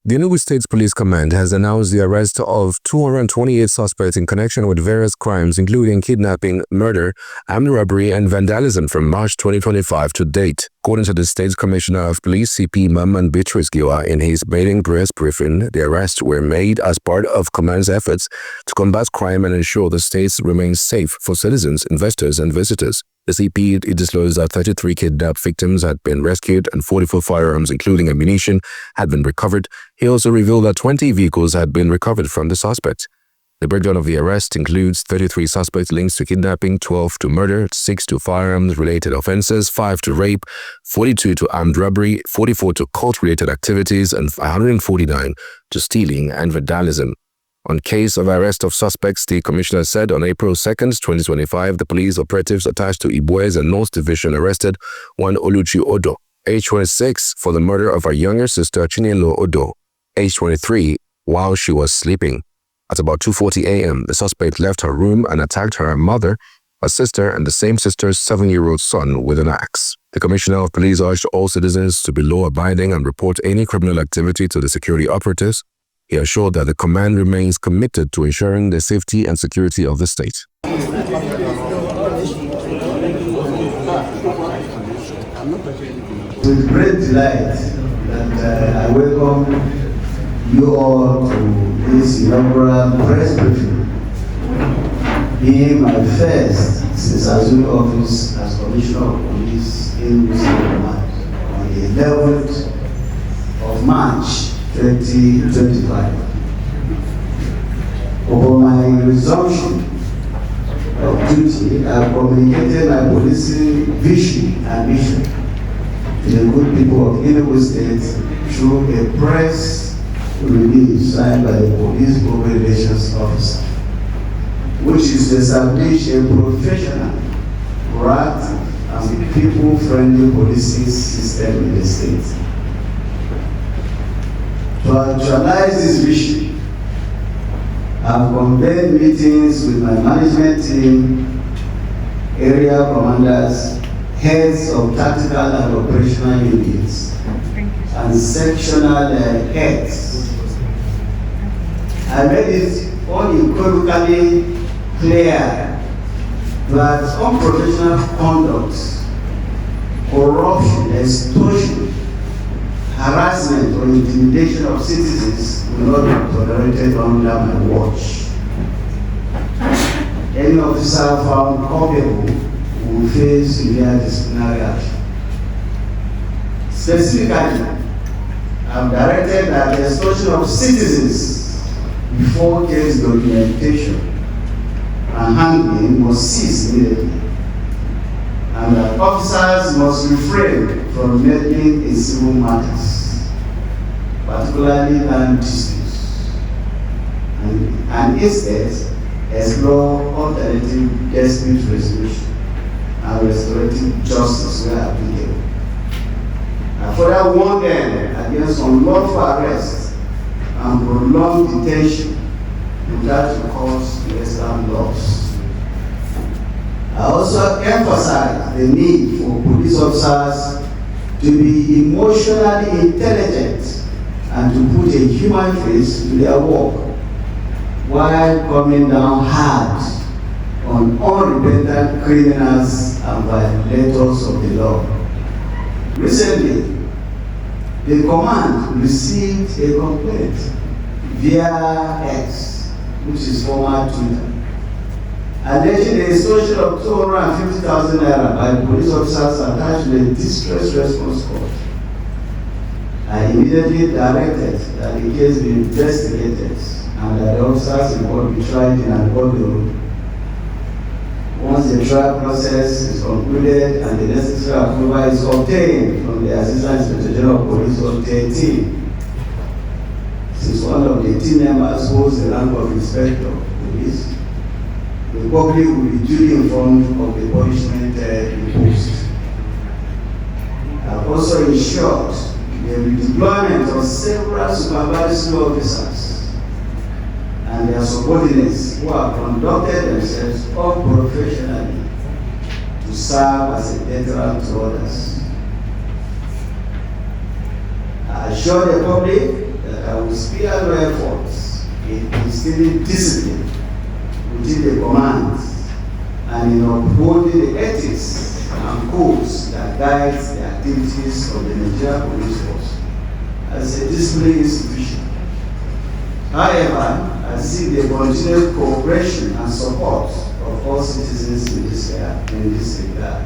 The Enugu State Police Command has announced the arrest of 228 suspects in connection with various crimes including kidnapping, murder, armed robbery, and vandalism from March 2025 to date. According to the State's Commissioner of Police, CP Mamman Beatrice Giwa, in his maiden press briefing, the arrests were made as part of Command's efforts to combat crime and ensure the state remains safe for citizens, investors, and visitors. The CP disclosed that 33 kidnapped victims had been rescued and 44 firearms, including ammunition, had been recovered. He also revealed that 20 vehicles had been recovered from the suspects. The breakdown of the arrest includes 33 suspects linked to kidnapping, 12 to murder, 6 to firearms-related offenses, 5 to rape, 42 to armed robbery, 44 to cult-related activities, and 149 to stealing and vandalism. On case of arrest of suspects, the commissioner said on April 2, 2025, the police operatives attached to Ibuez and North Division arrested one Oluchi Odo, age 26, for the murder of her younger sister Chinelo Odo, age 23, while she was sleeping. At about 2:40 a.m., the suspect left her room and attacked her mother, her sister, and the same sister's 7-year-old son with an axe. The Commissioner of Police urged all citizens to be law-abiding and report any criminal activity to the security operatives. He assured that the command remains committed to ensuring the safety and security of the state. With great delight that I welcome you all to this inaugural press briefing, being my first since assuming office as Commissioner of Police in Enugu State Command on the 11th of March 2025. Upon my resumption of duty, I communicated my policing vision and mission to the good people of Enugu State through a press release signed by the Police Public Relations Officer, which is to establish a professional, proactive, and people-friendly policing system in the state. To actualize this vision, I've convened meetings with my management team, area commanders, heads of tactical and operational units, and sectional heads. I made it unequivocally clear that unprofessional conduct, corruption, extortion, harassment or intimidation of citizens will not be tolerated under my watch. Any officer found culpable will face severe disciplinary action. Specifically, I've directed that the extortion of citizens before case documentation and handling must cease immediately, and that officers must refrain from meddling in civil matters, particularly land disputes, and instead explore alternative dispute resolution and restorative justice where applicable. I further warn them against unlawful arrest and prolonged detention without recourse to Western laws. I also emphasize the need for police officers to be emotionally intelligent and to put a human face to their work while coming down hard on unrepentant criminals and violators of the law. Recently, the command received a complaint via X, which is former Twitter, alleging the extortion of 250,000 naira by police officers attached to a distress response call. I immediately directed that the case be investigated and that the officers involved be tried in an orderly room. Once the trial process is concluded and the necessary approval is obtained from the Assistant Inspector General of Police or team, since one of the team members holds the rank of Inspector of Police, the public will be duly informed of the punishment imposed. I've also ensured the redeployment of several supervisory officers and their subordinates who have conducted themselves unprofessionally to serve as a deterrent to others. I assure the public that I instilling discipline within the command and in upholding the ethics and codes that guide the activities of the Nigerian Police Force as a disciplinary institution. However, I seek the continued cooperation and support of all citizens in this regard.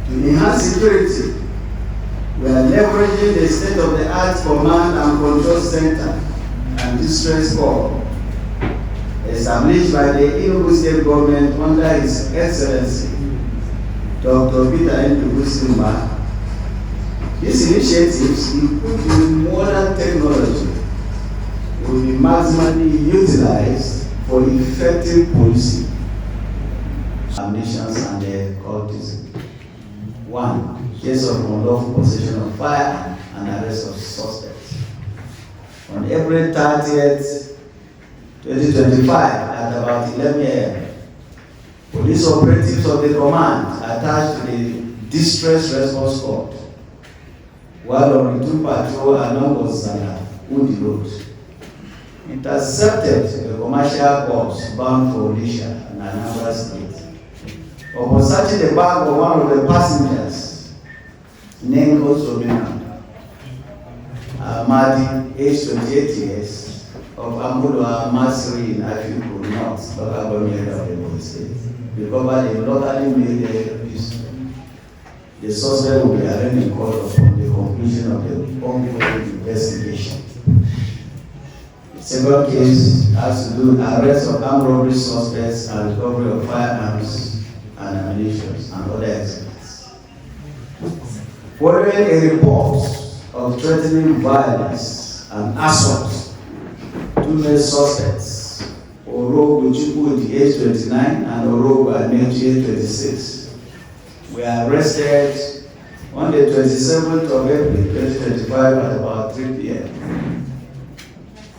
To enhance security, we are leveraging the state-of-the-art command and control center and distress corps established by the Enugu State Government under His Excellency Dr. Peter Enugu State. These initiatives, including modern technology, will be maximally utilized for effective policing, ammunitions, and cultism. 1. Case of unlawful possession of firearms and arrest of suspects. On April 30th, 2025, at about 11 a.m., police operatives of the command attached to the distress response squad while on routine patrol along Ozana Udi Road intercepted a commercial bus bound for Odisha and Anambra State. Upon searching the bag of one of the passengers, named Osomina Amadi, aged 28 years, of Amulwa Masri in Afiku North, local government of Enugu State, recovered a locally made pistol. The suspect will be arraigned in court upon the conclusion of the ongoing investigation. The second case has to do with arrest of armed robbery suspects and recovery of firearms and ammunition and other exhibits. Following a report of threatening violence and assault, 2 male suspects, Orogu Chukwudi, age 29, and Orogu Amechi, age 26, were arrested on the 27th of April 2025 at about 3 p.m.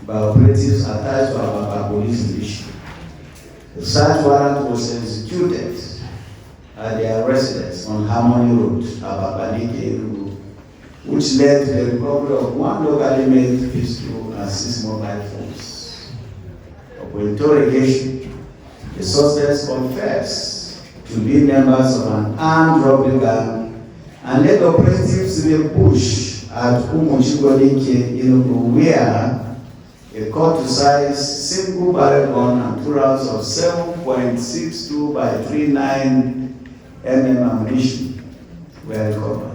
by operatives attached to our police division. The search warrant was executed at their residence on Harmony Road, Abakaliki, Enugu, which led to the recovery of 1 locally made pistol and 6 mobile phones. Upon interrogation, the suspects confessed to be members of an armed robbery gang and led operatives in a bush at Umuchigodike, Enugu, where a cut-to-size single barrel gun and 2 rounds of 7.62 by 39 mm ammunition were recovered.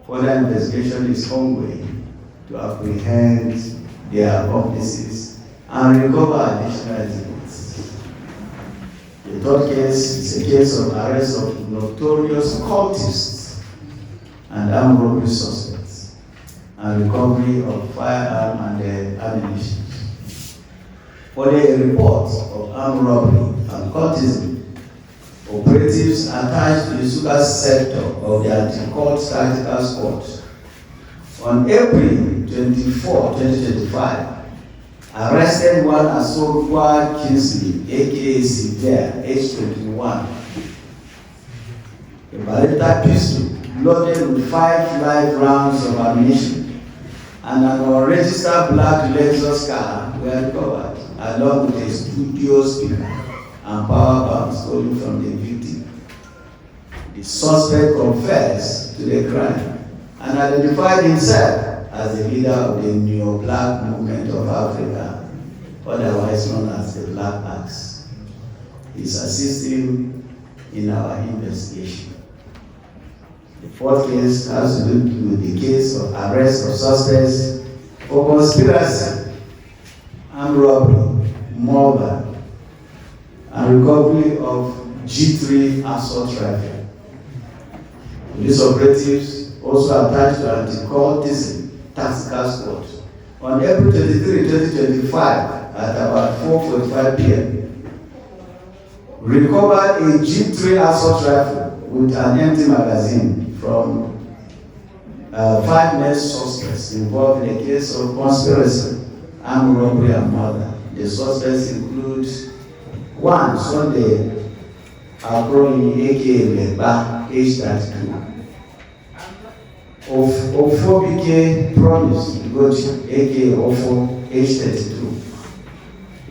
Further investigation is ongoing to apprehend their accomplices and recover additional exhibits. The third case is a case of arrest of notorious cultists and armed robbery suspects and recovery of firearm and ammunition. Following a report of armed robbery and cultism, operatives attached to the Sugar sector of the anti-cult tactical squad on April 24, 2025, arrested one Asogwa Kingsley, aka Sylvia, age 21. A Beretta pistol loaded with 5 live rounds of ammunition and an unregistered black Lexus car were recovered, along with a studio speaker and power bank stolen from the victim. The suspect confessed to the crime and identified himself as the leader of the Neo-Black Movement of Africa, otherwise known as the Black Axe. He is assisting in our investigation. The fourth case has to do with the case of arrest of suspects for conspiracy, armed robbery, murder, and recovery of G3 assault rifle. Police operatives also attached to anti-cultism tactical squad on April 23, 2025 at about 4:45 p.m. recovered a G3 assault rifle with an empty magazine from 5 male suspects involved in a case of conspiracy, armed robbery, and murder. The suspects include 1 Sunday Akroyi, aka Legba, age 32. Ofobike Promise Ugochi, aka Ofo, age 32.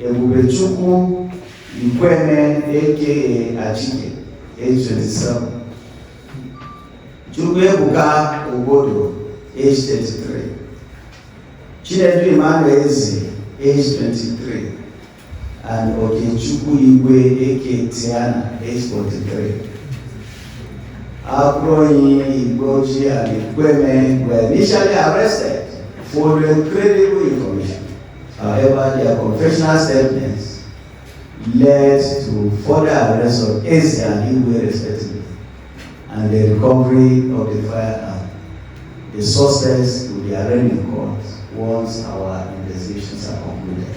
Ebubechukwu Ikweme, aka Achike, age 27. Chukwuebuka Obodo, age 33. Chinedu Emmanuel Eze, age 23. And Okechukwu Igwe, aka Tiana, age 43. Akroyi, Igboji, and Ikweme were initially arrested for incredible information. However, their confessional statements led to further arrest of Eze and Igwe respectively, and the recovery of the firearm. The suspects will be arraigned in court once our investigations are concluded.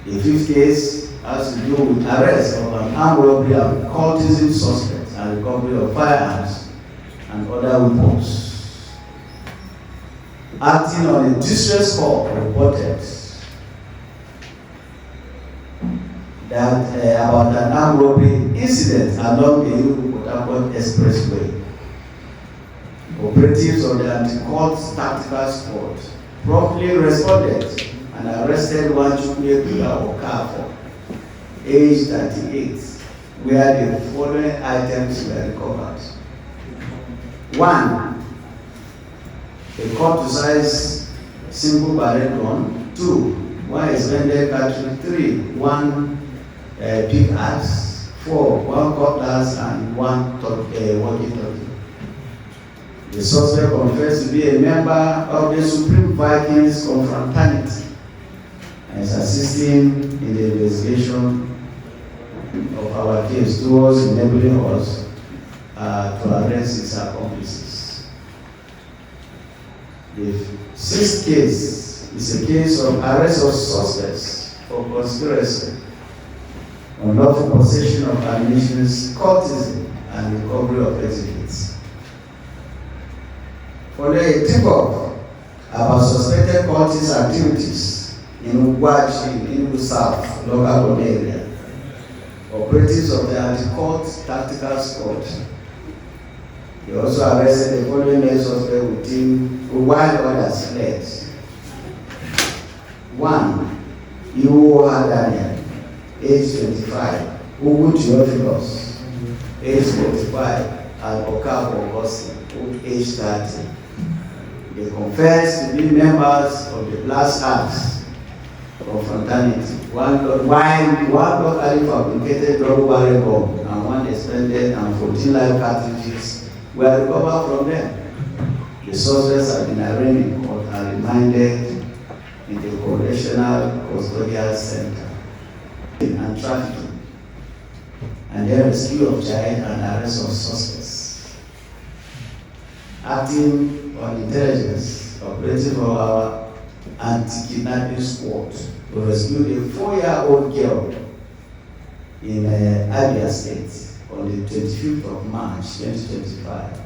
The fifth case has to do with arrest of an armed robbery and cultism suspect and recovery of firearms and other weapons. Acting on a distress call reported that about an armed robbery incident along the Enugu Expressway. Operatives of the anti-cult tactical squad promptly responded and arrested one Chukwuebuka Okafor, age 38, where the following items were recovered. 1. A cut-to-size simple barrel gun. 2. 1 expanded cartridge. 3. 1 pickaxe. 4. 1 cutlass and 1 walkie-talkie. The suspect confessed to be a member of the Supreme Vikings confraternity and is assisting in the investigation of our case towards enabling us to arrest its accomplices. The sixth case is a case of arrest of suspects for conspiracy, unlawful possession of ammunition, cultism, and recovery of exhibits. Following a tip-off about suspected cultist activities in Ugwachi, Enugu South, local area, operatives of the anti-cult tactical squad. They also arrested the following male suspect with him, while others fled. 1. Iwo Daniel, age 25. Ugu Theophilus, age 45. And Okafor Ogosi, age 30. They confessed to be members of the Blast Acts confraternity. One locally fabricated double barrel bomb and 1 expended and 14 live cartridges were recovered from them. The suspects have been arraigned in court and remanded in the Correctional Custodial Center and trafficking, and the rescue of child and arrest of suspects. Acting on intelligence, operative of our anti-kidnapping squad to rescue a 4-year-old girl in Abia State on the 25th of March 2025.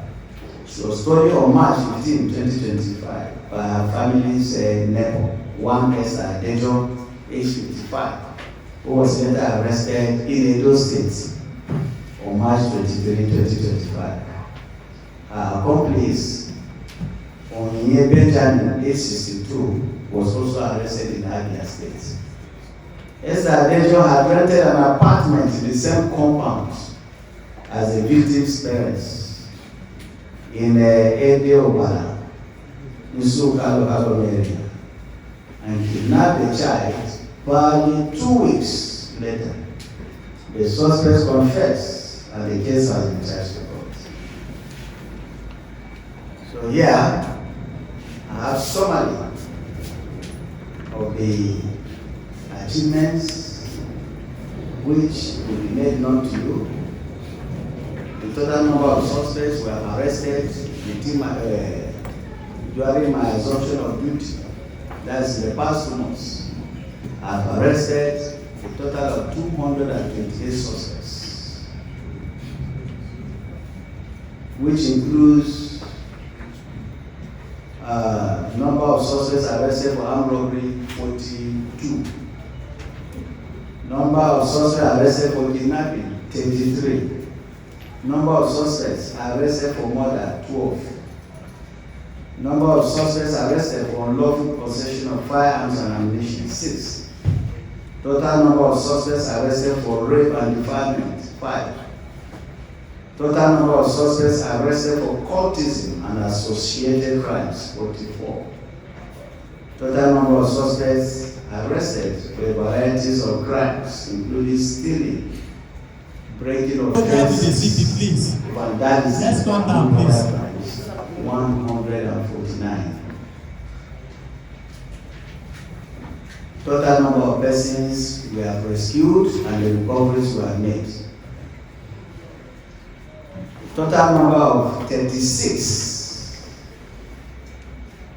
She was stolen on March 15, 2025 by her family's neighbor, one Esther Dejo, age 55, who was later arrested in Edo State on March 23, 2025. Her accomplice, Onyinye Benjamin, age 62, was also arrested in Abia State. Esther Dejo had rented an apartment in the same compound as the victim's parents in Ede Obala, Nsuka local area, and kidnapped the child. Barely 2 weeks later, the suspects confessed and the case has been charged to court. So here, I have summary of the achievements which will be made known to you. The total number of suspects were arrested during my assumption of duty. That's the past 2 months. I've arrested a total of 228 suspects, which includes number of suspects arrested for armed robbery, 42. Number of suspects arrested for kidnapping, 33. Number of suspects arrested for murder, 12. Number of suspects arrested for unlawful possession of firearms and ammunition, 6. Total number of suspects arrested for rape and defilement, 5. Total number of suspects arrested for cultism and associated crimes, 44. Total number of suspects arrested for varieties of crimes, including stealing, breaking of fences, vandalism, Let's calm down, please. 149. Total number of persons we have rescued and the recoveries were made. Total number of 36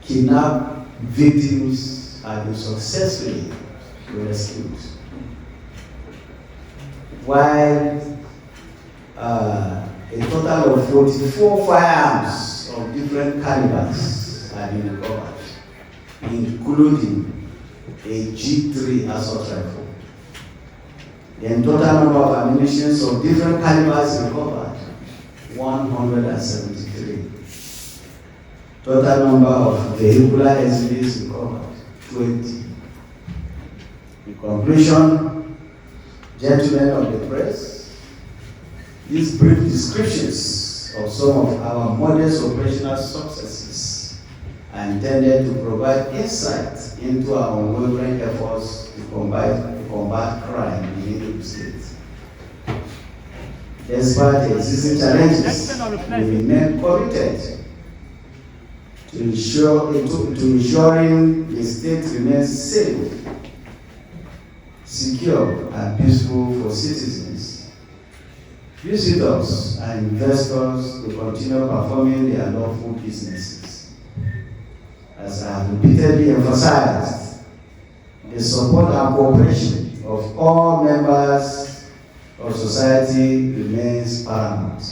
kidnap victims have been successfully rescued. While a total of 44 firearms of different calibers have been recovered, including a G3 assault rifle. The total number of ammunition of different calibers recovered, 173. Total number of vehicular SUVs recovered, 20. In conclusion, gentlemen of the press, these brief descriptions of some of our modest operational successes are intended to provide insight into our unwavering efforts to combat crime in Enugu State. Despite the existing challenges, we remain committed to ensuring the state remains safe, secure, and peaceful for citizens, visitors, and investors to continue performing their lawful businesses. As I have repeatedly emphasized, the support and cooperation of all members of society remains paramount.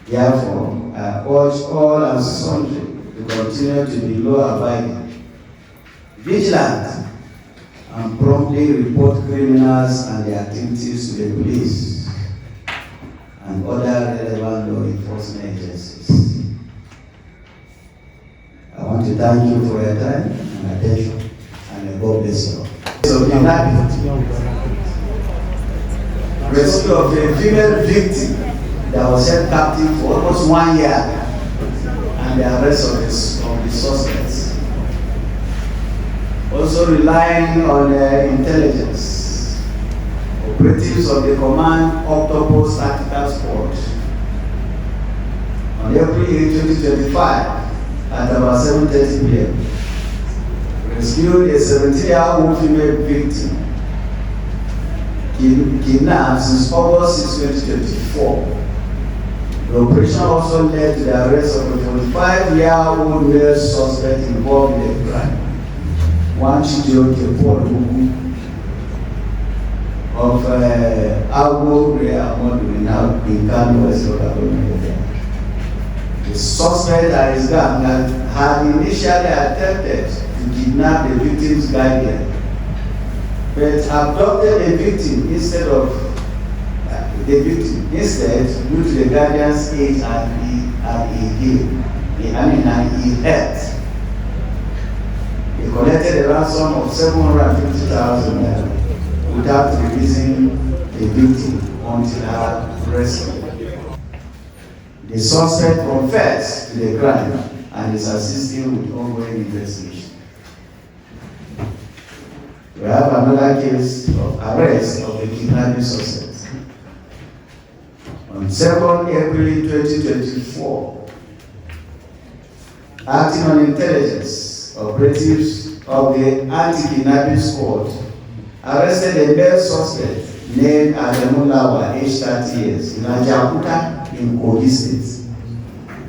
Therefore, I urge all and sundry to continue to be law-abiding, vigilant, and promptly report criminals and their activities to the police and other relevant law enforcement agencies. I want to thank you for your time and attention, and may God bless you all. So, rescue of a female victim that was held captive for almost 1 year, and the arrest of the suspects. Also relying on intelligence, operatives of the Command Octopus Tactical Squad on April 8, 2025 at about 7:30 p.m. rescued a 17-year-old female victim kidnapped since August 6, 2024. The operation also led to the arrest of a 45-year-old male suspect involved in the crime, one Chidioke of Agbo Reamodu in Kano, West Local Government. The suspect and his gang had initially attempted to kidnap the victim's guardian, but abducted the victim instead due to the guardian's age and he helped. He collected a ransom of 750,000 naira without releasing the victim until her rescue. The suspect confessed to the crime and is assisting with ongoing investigation. We have another case of arrest of a kidnapping suspect. On 2nd April 2024, acting on intelligence, operatives of the anti-kidnapping squad arrested a male suspect named Ademulawa, aged 30 years, in Ajakuta in Kogi State.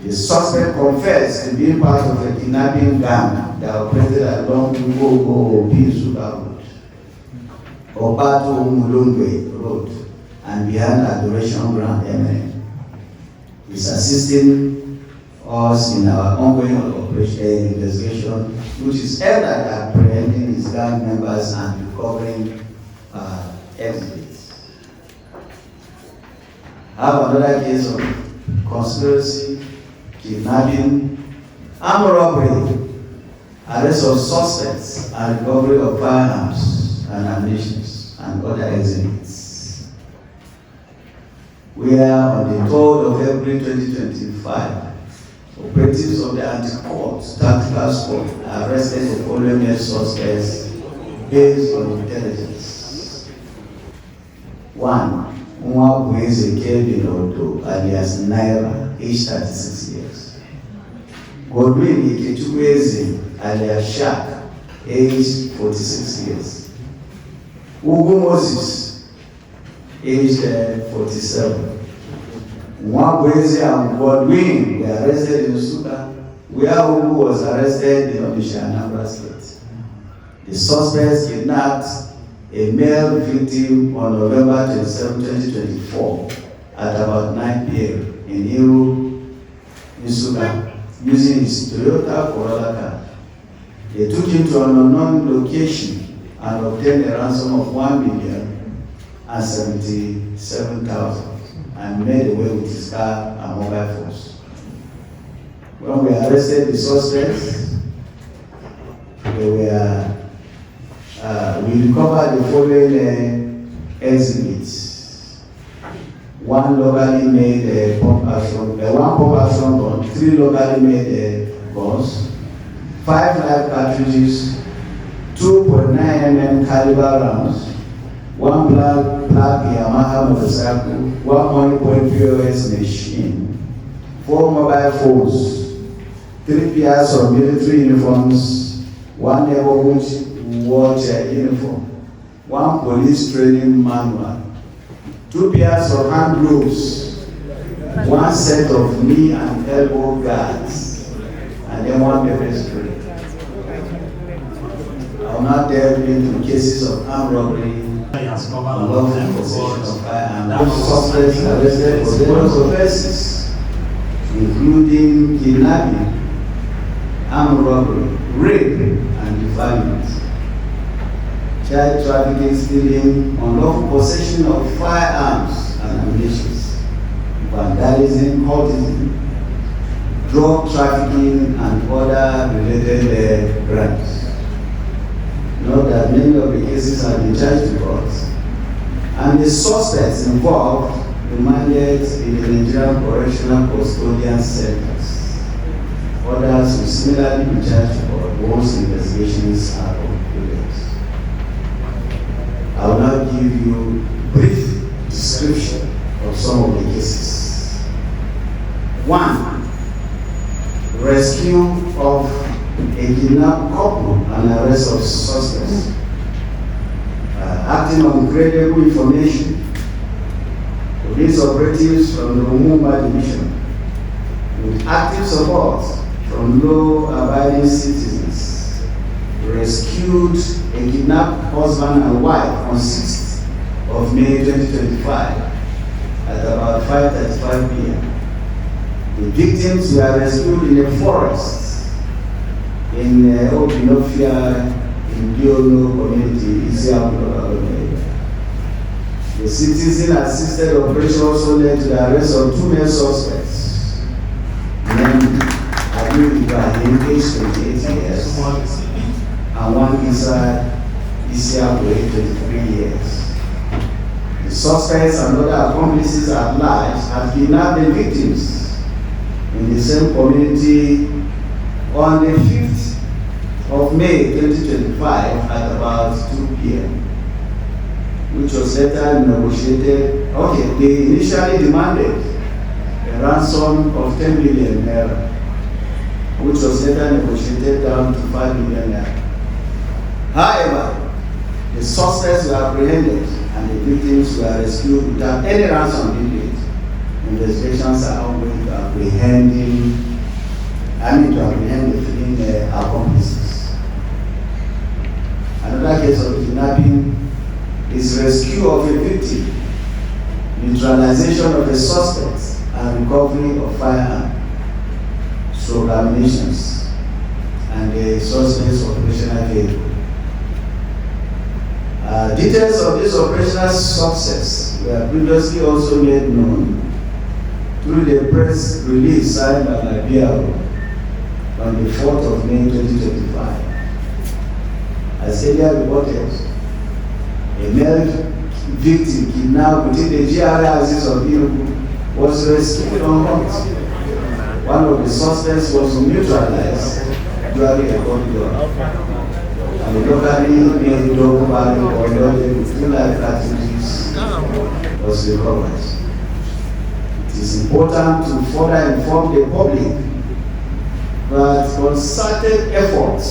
The suspect confessed to being part of a kidnapping gang that operated along Ugogo Obi-Zuba Road, Obato Mulongwe Road, and behind Adoration Ground MN. He's assisting us in our ongoing operation investigation, which is aimed at apprehending his gang members and recovering evidence. I have another case of conspiracy, kidnapping, armed robbery, arrest of suspects, and recovery of firearms and ammunition and other exhibits. We are on the 3rd of February 2025. Operatives of the Anti-Court Tactical Squad arrested the following suspects based on intelligence. 1. Nwabueze Kelvin Odo, alias Naira, age 36 years. Godwin Ikechukwueze, alias Shak, age 46 years. Ugu Moses, age 47. Nwabueze and Godwin were arrested in Nsukka, where Ugu was arrested in Onitsha, Anambra State. The suspects kidnapped a male victim on November 27, 2024 at about 9 p.m. in Enugu, Nsukka, using his Toyota Corolla car. They took him to an unknown location and obtained a ransom of 1,077,000 and made away with his car and mobile phones. When we arrested the suspects, we recovered the following exhibits: one locally made pump action gun, 3 locally made guns, 5 live cartridges, 2.9 mm caliber rounds, 1 black Yamaha motorcycle, 1 money-point POS machine, 4 mobile phones, 3 pairs of military uniforms, 1 neighborhood watch uniform, 1 police training manual, 2 pairs of hand gloves, 1 set of knee and elbow guards, and then 1 pepper spray. I will not delve into cases of armed robbery, unlawful possession of firearms. Suspects arrested for various offenses, including kidnapping, armed robbery, rape, and defilement, child trafficking, stealing, unlawful possession of firearms and ammunition, vandalism, cultism, drug trafficking, and other related crimes. Note that many of the cases have been charged to court, and the suspects involved remanded in the Nigerian Correctional Custodian Centers. Others will similarly be charged to court once investigations are concluded. I will now give you a brief description of some of the cases. 1. Rescue of a kidnapped couple and arrest of suspects. Acting on credible information, police operatives from the Rumumba Division, with active support from law-abiding citizens, rescued a kidnapped husband and wife on 6th of May 2025 at about 5:35 p.m. The victims were rescued in a forest in Obinofia in Diono community, Isiamu. The citizen-assisted operation also led to the arrest of 2 male suspects, named Adu Ibrahim, age 28 years, and 1 inside Isiamu, age 23 years. The suspects and other accomplices at large had kidnapped the victims in the same community on the 5th of May 2025 at about 2 p.m., which was later negotiated. They initially demanded a ransom of 10 million naira, which was later negotiated down to 5 million naira. However, the suspects were apprehended and the victims were rescued without any ransom being paid. Investigations are ongoing to apprehend the 3 accomplices. Another case of kidnapping is rescue of a victim, neutralization of the suspects, and recovery of firearms, ammunition, and the suspect's operational vehicle. Details of this operational success were previously also made known through the press release signed by my PRO, on the 4th of May 2025. As earlier reported, a male victim kidnapped within the GRA houses of Enugu was rescued on hunt. One of the suspects was neutralized during a gunshot, and the locally made dog barrel or loaded with 2 live cartridges was recovered. It is important to further inform the public that concerted efforts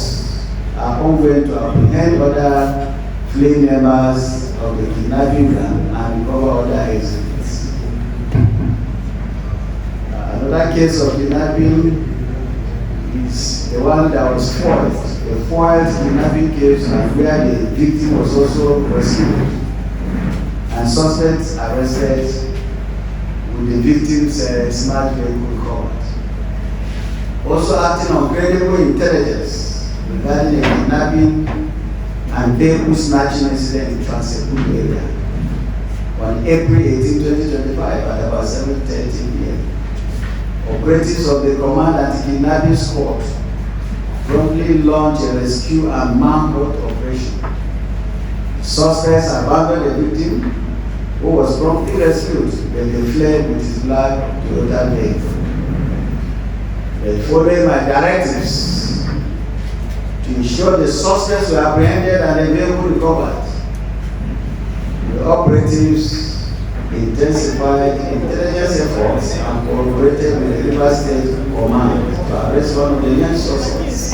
are ongoing to apprehend other fleeing members of the kidnapping gang and recover other exhibits. Another case of kidnapping is the one that was foiled, a foiled kidnapping case where the victim was also rescued and suspects arrested with the victim's smart vehicle covered. Also acting on credible intelligence regarding a kidnapping and vehicle snatching incident in Transepudu area on April 18, 2025 at about 7:30 p.m. Operatives of the Command Anti-Kidnapping Squad promptly launched a rescue and manhunt operation. Suspects abandoned the victim, who was promptly rescued when they fled with his black Toyota vehicle. Following my directives to ensure the suspects were apprehended and the vehicle recovered, the operatives intensified intelligence efforts and cooperated with the River State Command to arrest one of the young suspects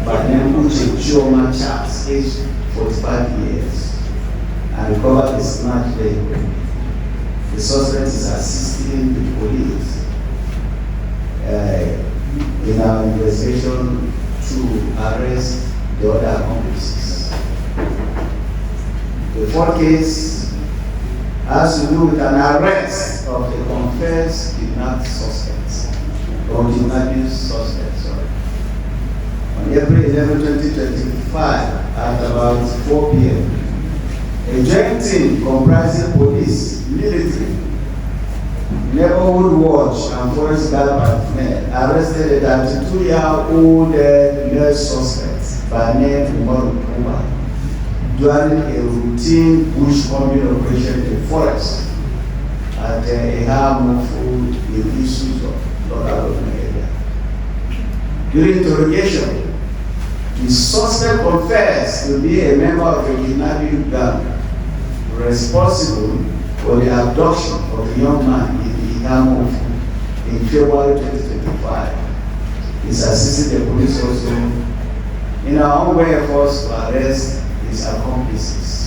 by the name of Charles, aged 45 years, and recovered the snatched vehicle. The suspect is assisting the police in our investigation to arrest the other accomplices. The fourth case has to do with an arrest of the confessed kidnapped suspects, or kidnapping suspects, on April 11, 2025 at about 4 p.m. A joint team comprising police, military, neighborhood watch, and forest guard personnel arrested a 32-year-old male suspect by name Umaru Kuma during a routine bush combing operation in the forest at a harmful in issues of local area. During interrogation, the suspect confessed to be a member of a kidnapping gang responsible for the abduction of a young man in the harmful in February 2025. He's assisting the police also in our ongoing efforts to arrest his accomplices.